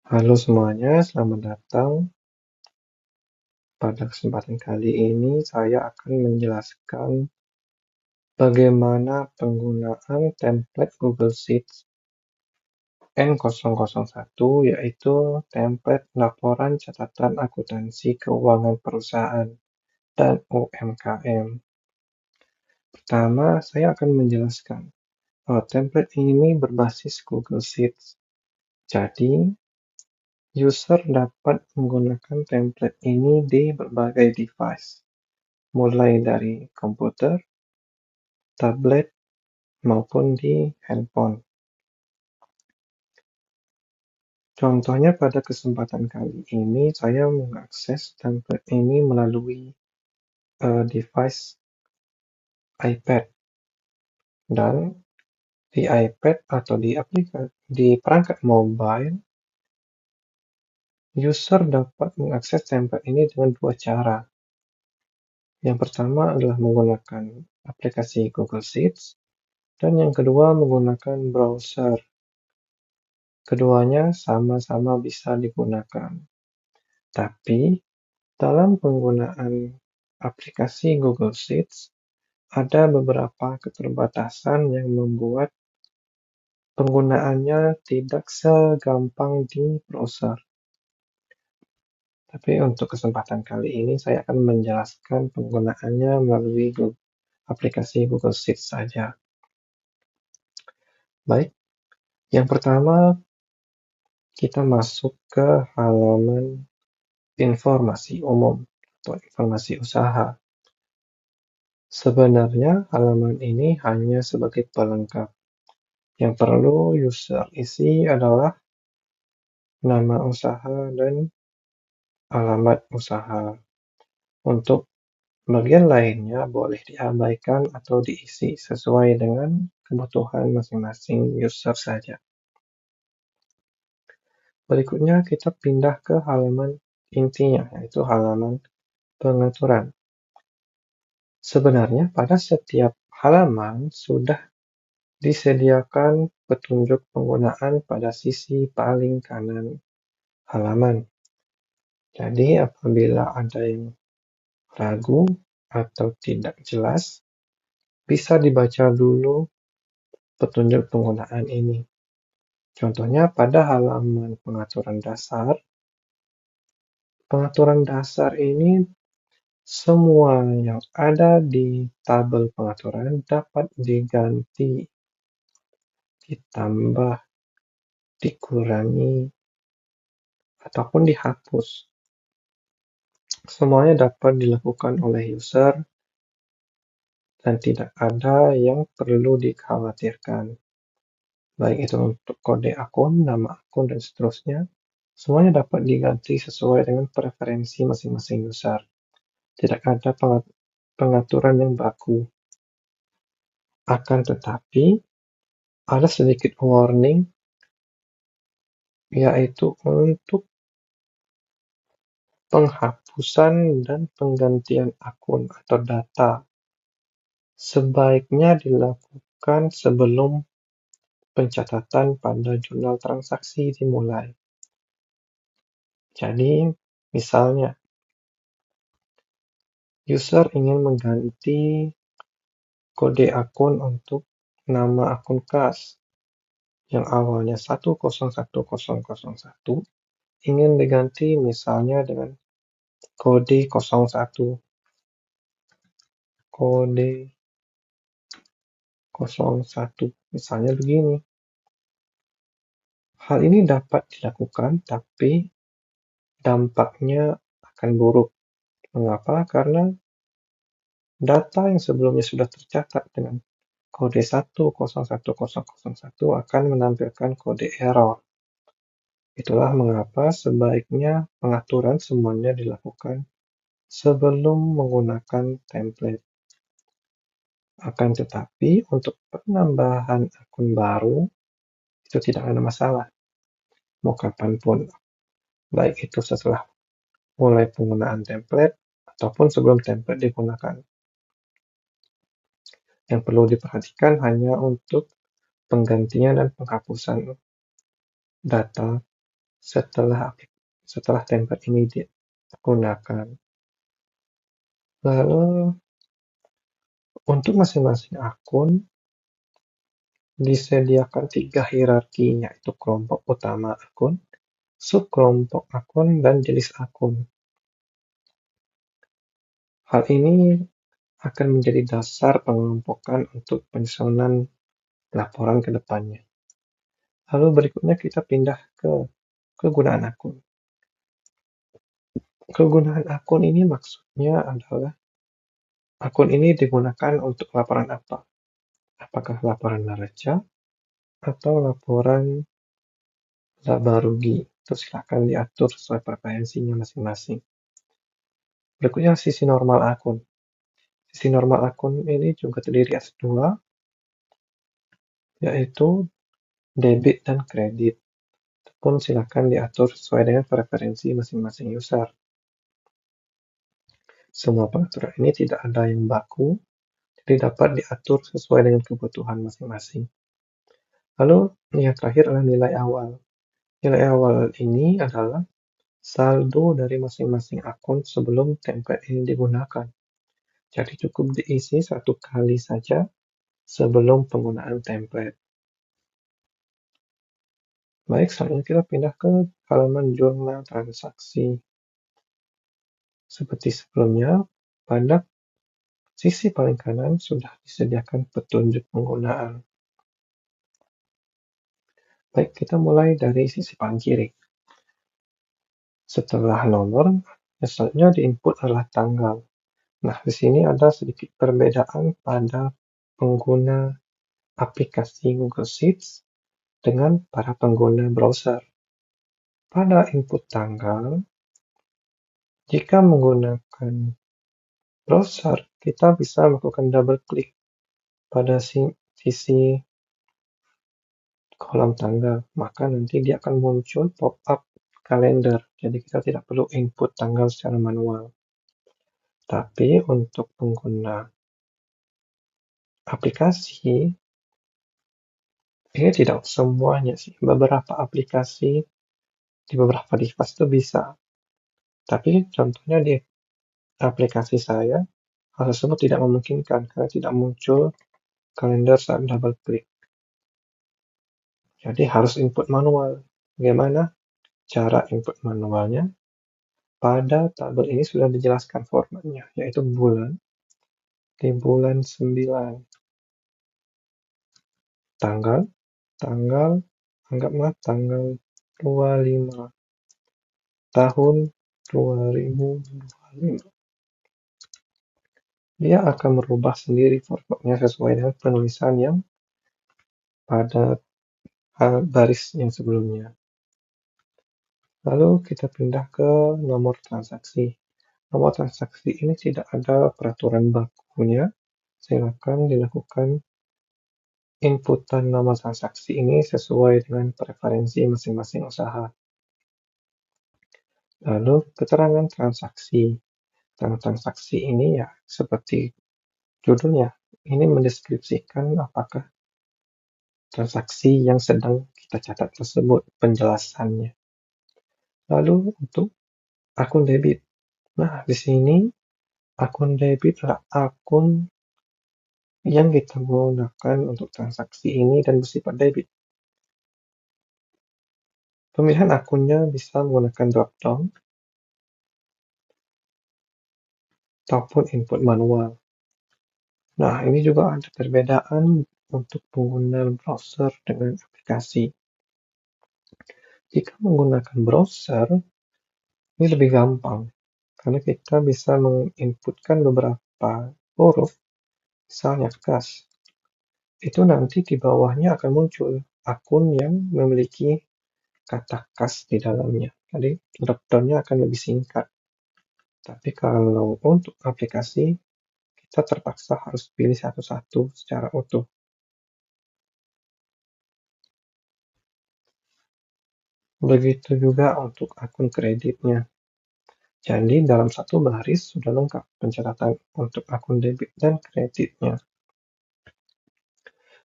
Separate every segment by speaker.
Speaker 1: Halo semuanya, selamat datang. Pada kesempatan kali ini saya akan menjelaskan bagaimana penggunaan template Google Sheets N001, yaitu template laporan catatan akuntansi keuangan perusahaan dan UMKM. Pertama, saya akan menjelaskan bahwa template ini berbasis Google Sheets. Jadi, user dapat menggunakan template ini di berbagai device, mulai dari komputer, tablet, maupun di handphone. Contohnya pada kesempatan kali ini saya mengakses template ini melalui device iPad, dan di iPad atau di perangkat mobile, user dapat mengakses template ini dengan dua cara. Yang pertama adalah menggunakan aplikasi Google Sheets, dan yang kedua menggunakan browser. Keduanya sama-sama bisa digunakan. Tapi, dalam penggunaan aplikasi Google Sheets, ada beberapa keterbatasan yang membuat penggunaannya tidak segampang di browser. Tapi untuk kesempatan kali ini saya akan menjelaskan penggunaannya melalui aplikasi Google Sheets saja. Baik, yang pertama kita masuk ke halaman informasi umum atau informasi usaha. Sebenarnya halaman ini hanya sebagai pelengkap. Yang perlu user isi adalah nama usaha dan alamat usaha. Untuk bagian lainnya boleh diabaikan atau diisi sesuai dengan kebutuhan masing-masing user saja. Berikutnya kita pindah ke halaman intinya, yaitu halaman pengaturan. Sebenarnya pada setiap halaman sudah disediakan petunjuk penggunaan pada sisi paling kanan halaman. Jadi apabila ada yang ragu atau tidak jelas, bisa dibaca dulu petunjuk penggunaan ini. Contohnya pada halaman pengaturan dasar ini semua yang ada di tabel pengaturan dapat diganti, ditambah, dikurangi, ataupun dihapus. Semuanya dapat dilakukan oleh user dan tidak ada yang perlu dikhawatirkan. Baik itu untuk kode akun, nama akun, dan seterusnya, semuanya dapat diganti sesuai dengan preferensi masing-masing user. Tidak ada pengaturan yang baku. Akan tetapi, ada sedikit warning, yaitu untuk penghapusan dan penggantian akun atau data. Sebaiknya dilakukan sebelum pencatatan pada jurnal transaksi dimulai. Jadi, misalnya, user ingin mengganti kode akun untuk nama akun kas yang awalnya 101001 ingin diganti misalnya dengan kode 01. Kode 01, misalnya begini. Hal ini dapat dilakukan, tapi dampaknya akan buruk. Mengapa? Karena data yang sebelumnya sudah tercatat dengan kode 101001 akan menampilkan kode error. Itulah mengapa sebaiknya pengaturan semuanya dilakukan sebelum menggunakan template. Akan tetapi, untuk penambahan akun baru, itu tidak ada masalah. Mau kapanpun, baik itu setelah mulai penggunaan template ataupun sebelum template digunakan. Yang perlu diperhatikan hanya untuk penggantian dan penghapusan data setelah template ini digunakan. Lalu untuk masing-masing akun disediakan 3 hierarki, yaitu kelompok utama akun, subkelompok akun, dan jenis akun. Hal ini akan menjadi dasar pengelompokan untuk penyusunan laporan ke depannya. Lalu berikutnya kita pindah ke kegunaan akun. Kegunaan akun ini maksudnya adalah akun ini digunakan untuk laporan apa? Apakah laporan neraca atau laporan laba rugi? Itu silakan diatur sesuai preferensinya masing-masing. Berikutnya sisi normal akun. Sisi normal akun ini juga terdiri atas 2, yaitu debit dan kredit. Itu pun silakan diatur sesuai dengan preferensi masing-masing user. Semua pengaturan ini tidak ada yang baku, jadi dapat diatur sesuai dengan kebutuhan masing-masing. Lalu yang terakhir adalah nilai awal. Nilai awal ini adalah saldo dari masing-masing akun sebelum template ini digunakan. Jadi cukup diisi 1 kali saja sebelum penggunaan template. Baik, selanjutnya kita pindah ke halaman jurnal transaksi. Seperti sebelumnya, pada sisi paling kanan sudah disediakan petunjuk penggunaan. Baik, kita mulai dari sisi paling kiri. Setelah nomor, selanjutnya di-input adalah tanggal. Nah, di sini ada sedikit perbedaan pada pengguna aplikasi Google Sheets dengan para pengguna browser. Pada input tanggal, jika menggunakan browser, kita bisa melakukan double klik pada sisi kolom tanggal, maka nanti dia akan muncul pop-up kalender. Jadi kita tidak perlu input tanggal secara manual. Tapi untuk pengguna aplikasi, ini tidak semuanya sih. Beberapa aplikasi di beberapa device itu bisa. Tapi contohnya di aplikasi saya, hal tersebut tidak memungkinkan karena tidak muncul kalender saat double klik. Jadi harus input manual. Bagaimana cara input manualnya? Pada tabel ini sudah dijelaskan formatnya, yaitu bulan. Di bulan 9. Tanggal, anggaplah tanggal 25. Tahun 2025. Dia akan merubah sendiri formatnya sesuai dengan penulisan yang pada baris yang sebelumnya. Lalu kita pindah ke nomor transaksi. Nomor transaksi ini tidak ada peraturan bakunya. Silakan dilakukan inputan nomor transaksi ini sesuai dengan preferensi masing-masing usaha. Lalu keterangan transaksi. Transaksi ini ya seperti judulnya, ini mendeskripsikan apakah transaksi yang sedang kita catat tersebut, penjelasannya. Lalu untuk akun debit. Nah, di sini akun debit adalah akun yang kita gunakan untuk transaksi ini dan bersifat debit. Pemilihan akunnya bisa menggunakan drop-down ataupun input manual. Nah, ini juga ada perbedaan untuk pengguna browser dengan aplikasi. Jika menggunakan browser, ini lebih gampang karena kita bisa menginputkan beberapa huruf, misalnya kas. Itu nanti di bawahnya akan muncul akun yang memiliki kata kas di dalamnya. Jadi drop-down-nya akan lebih singkat. Tapi kalau untuk aplikasi, kita terpaksa harus pilih satu-satu secara utuh. Begitu juga untuk akun kreditnya. Jadi dalam satu baris sudah lengkap pencatatan untuk akun debit dan kreditnya.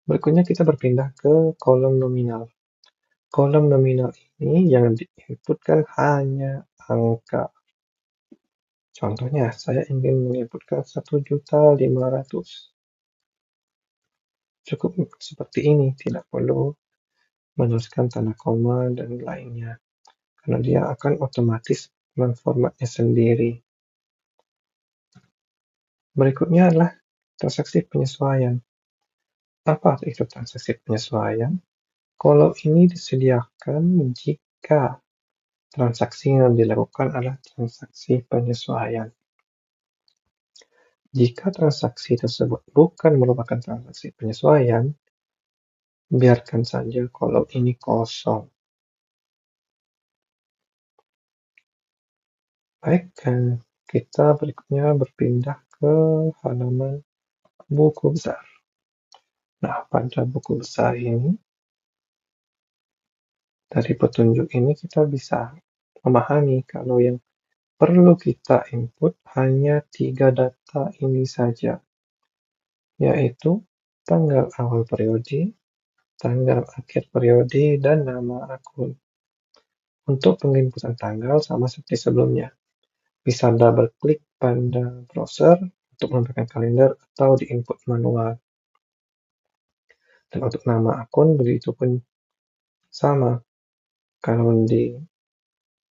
Speaker 1: Berikutnya kita berpindah ke kolom nominal. Kolom nominal ini yang diinputkan hanya angka. Contohnya, saya ingin menginputkan 1.500.000. Cukup seperti ini, tidak perlu menuliskan tanda koma dan lainnya, karena dia akan otomatis memformatnya sendiri. Berikutnya adalah transaksi penyesuaian. Apa itu transaksi penyesuaian? Kolom ini disediakan jika transaksi yang dilakukan adalah transaksi penyesuaian. Jika transaksi tersebut bukan merupakan transaksi penyesuaian, biarkan saja kolom ini kosong. Baik, kita berikutnya berpindah ke halaman buku besar. Nah, pada buku besar ini, dari petunjuk ini kita bisa memahami kalau yang perlu kita input hanya 3 data ini saja, yaitu tanggal awal periode, tanggal akhir periode, dan nama akun. Untuk penginputan tanggal sama seperti sebelumnya. Bisa double klik pada browser untuk menambahkan kalender atau di input manual. Dan untuk nama akun begitu pun sama. Kalau di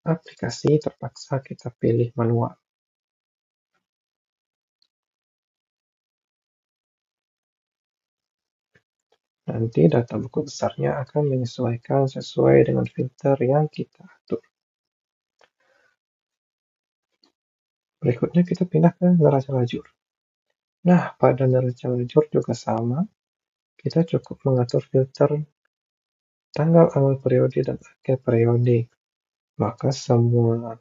Speaker 1: aplikasi terpaksa kita pilih manual. Nanti data buku besarnya akan menyesuaikan sesuai dengan filter yang kita atur. Berikutnya kita pindah ke neraca lajur. Nah, pada neraca lajur juga sama. Kita cukup mengatur filter tanggal awal periode dan akhir periode. Maka semua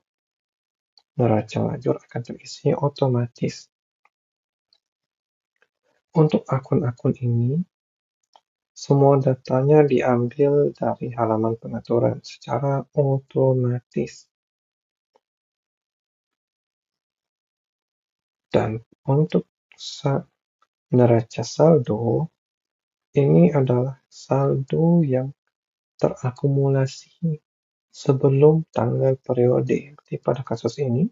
Speaker 1: neraca lajur akan terisi otomatis. Untuk akun-akun ini, semua datanya diambil dari halaman pengaturan secara otomatis. Dan untuk neraca saldo, ini adalah saldo yang terakumulasi sebelum tanggal periode. Jadi pada kasus ini,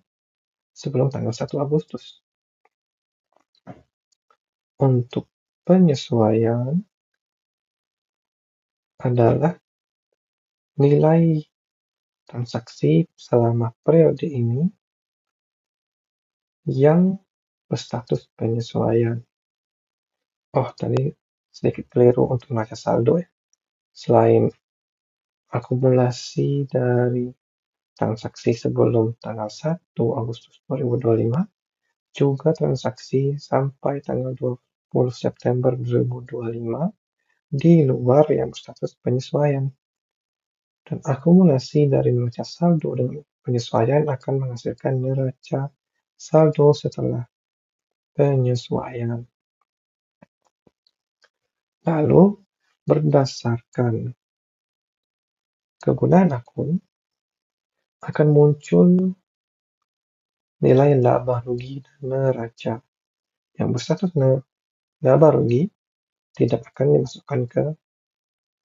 Speaker 1: sebelum tanggal 1 Agustus. Untuk penyesuaian adalah nilai transaksi selama periode ini yang berstatus penyesuaian. Oh, tadi sedikit keliru untuk neraca saldo ya. Selain akumulasi dari transaksi sebelum tanggal 1 Agustus 2025, juga transaksi sampai tanggal 20 September 2025 di luar yang berstatus penyesuaian. Dan akumulasi dari neraca saldo dengan penyesuaian akan menghasilkan neraca saldo setelah penyesuaian. Lalu, berdasarkan kegunaan akun, akan muncul nilai laba rugi dan neraca. Yang berstatus laba rugi tidak akan dimasukkan ke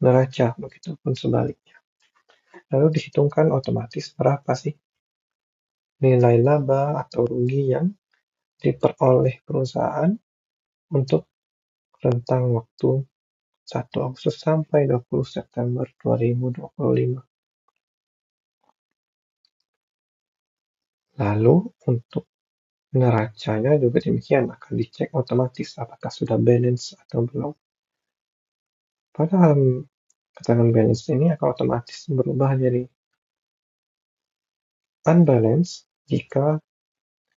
Speaker 1: neraca, begitupun sebaliknya. Lalu dihitungkan otomatis berapa sih nilai laba atau rugi yang diperoleh perusahaan untuk rentang waktu 1 Agustus sampai 20 September 2025. Lalu untuk neracanya juga demikian, akan dicek otomatis apakah sudah balance atau belum. Pada keterangan balance ini akan otomatis berubah jadi unbalance jika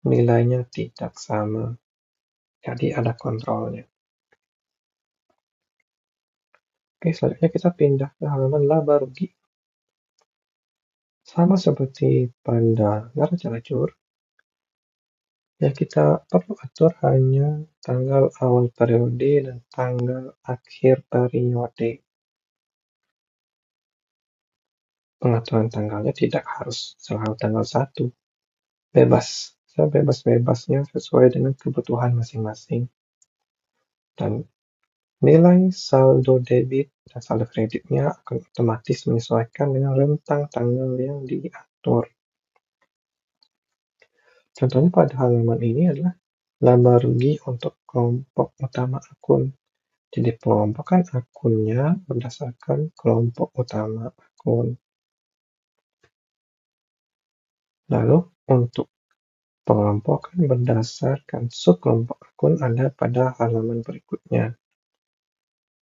Speaker 1: nilainya tidak sama. Jadi ada kontrolnya. Oke, selanjutnya kita pindah ke halaman laba rugi. Sama seperti pada neraca lajur, yang kita perlu atur hanya tanggal awal periode dan tanggal akhir periode. Pengaturan tanggalnya tidak harus selalu tanggal 1. Bebas, sebebas-bebasnya sesuai dengan kebutuhan masing-masing. Dan Nilai saldo debit dan saldo kreditnya akan otomatis menyesuaikan dengan rentang tanggal yang diatur. Contohnya pada halaman ini adalah laba rugi untuk kelompok utama akun. Jadi pengelompokan akunnya berdasarkan kelompok utama akun. Lalu untuk pengelompokan berdasarkan subkelompok akun ada pada halaman berikutnya.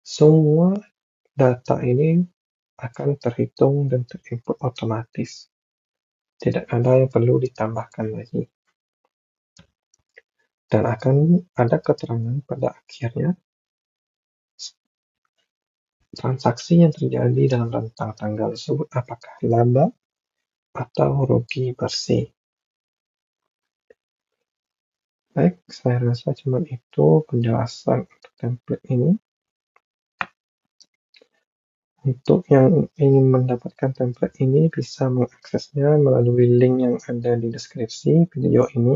Speaker 1: Semua data ini akan terhitung dan terinput otomatis. Tidak ada yang perlu ditambahkan lagi. Dan akan ada keterangan pada akhirnya transaksi yang terjadi dalam rentang tanggal tersebut apakah laba atau rugi bersih. Baik, saya rasa cuma itu penjelasan untuk template ini. Untuk yang ingin mendapatkan template ini bisa mengaksesnya melalui link yang ada di deskripsi video ini.